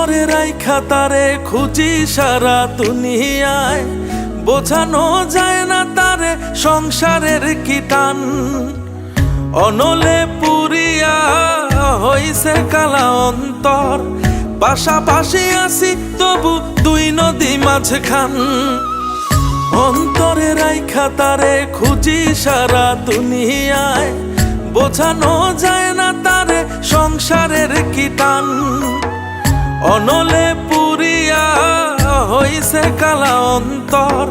অন্তরে রাইখা তারে খুঁজি সারা দুনিয়ায়, বোঝানো যায় না তারে সংসারের কি টান। অনলে পুরিয়া হইছে কালা অন্তর, পাশাপাশি আছি তবু দুই নদী মাঝখান। অন্তরে রাইখা তারে খুঁজি সারা দুনিয়ায়, বোঝানো যায় না তারে সংসারের কি টান। অনলে পুরিয়া হইছে কালা অন্তর,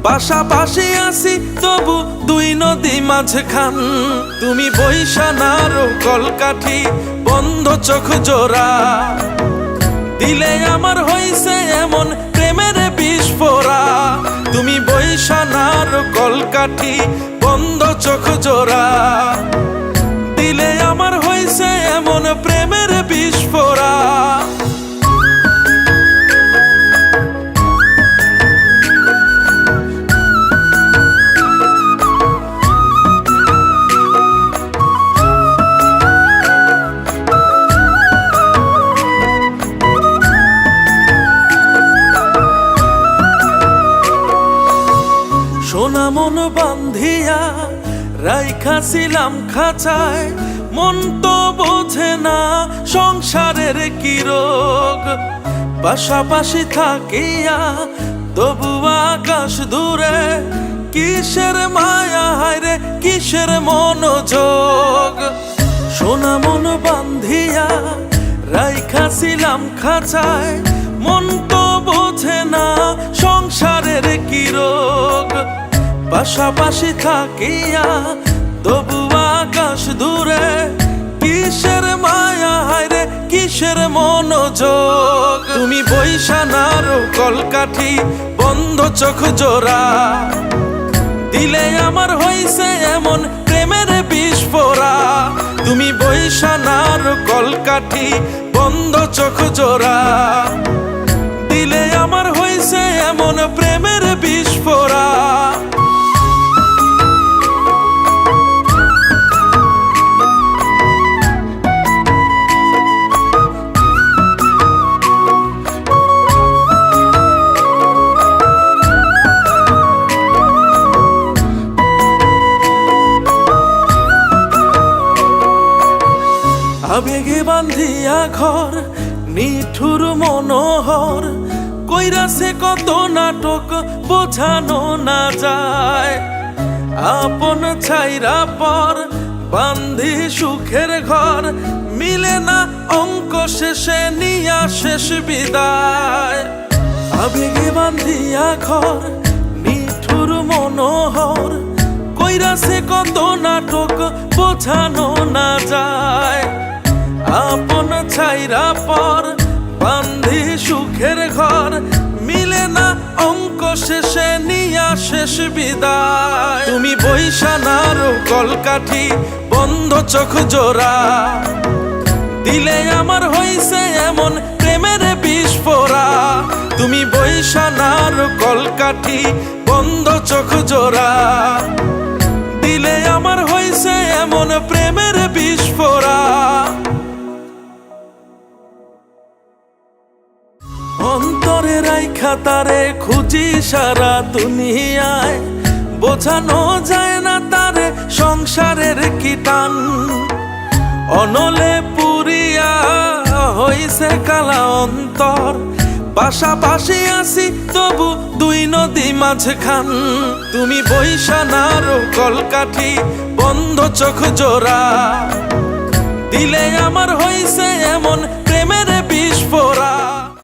পাশাপাশি আছি তবু দুই নদী মাঝখান। তুমি বৈশানার কলকাঠি বন্ধ চোখ জোড়া, দিলে আমার হইছে এমন প্রেমের বিস্ফোরা। তুমি বৈশানার কলকাঠি বন্ধ চোখ জোড়া, দিলে আমার হইছে এমন প্রেমের বিস্ফোরা। সোনা মন বান্ধিয়া রাইখাছিলাম খাঁচায়, মন তো বোঝে না সংসারের কি রোগ। পাশাপাশি থাকিয়া তবু আকাশ দূরে, কিসের মায়া হায়রে কিসের মনোযোগ। সোনা মন বান্ধিয়া রাইখাছিলাম খাঁচায়, মন তো বোঝে না সংসারের কি রোগ। পাশাপাশি থাকিয়া তবু আকাশ দূরে, কিসের মায়া হায়রে কিসের মনোযোগ। তুমি বৈশানার কলকাঠি বন্ধ চোখ জোড়া, দিলে আমার হইছে এমন প্রেমের বিস্ফোরা। তুমি বৈশানার কলকাঠি বন্ধ চোখ জোড়া, দিলে আমার হইছে এমন প্রেমের বিস্ফোরা। আবেগে বান্ধিয়া ঘর নিঠুর মনোহর, কইরাছে কত নাটক বোঝানো না যায়। আপন ছাইরা পর বান্ধি সুখের ঘর, মিলে না অঙ্ক শেষে নিয়া শেষ বিদায়। আবেগে বান্ধিয়া ঘর নিঠুর মনোহর, কইরাছে কত নাটক বোঝানো না যায়। আপন ছাইরা পর বান্ধি সুখের ঘর, মিলে না অঙ্ক শেষে নিয়া শেষ বিদায়। তুমি বৈশানার কলকাঠি বন্ধ চোখ জোড়া, দিলে আমার হইছে এমন প্রেমের বিস্ফোরা। তুমি বৈশানার কলকাঠি বন্ধ চোখ জোড়া, দিলে আমার হইছে এমন প্রেমের বিস্ফোরা। অন্তরে রাইখা তারে খুঁজি সারা দুনিয়ায়, বোঝানো যায় না তারে সংসারের কি টান। অনলে পুরিয়া হইছে কালা অন্তর, পাশাপাশি আছি তবু দুই নদী মাঝখান। তুমি বৈশানার কলকাঠি বন্ধ চোখ জোড়া, দিলে আমার হইছে এমন প্রেমের বিস্ফোরা।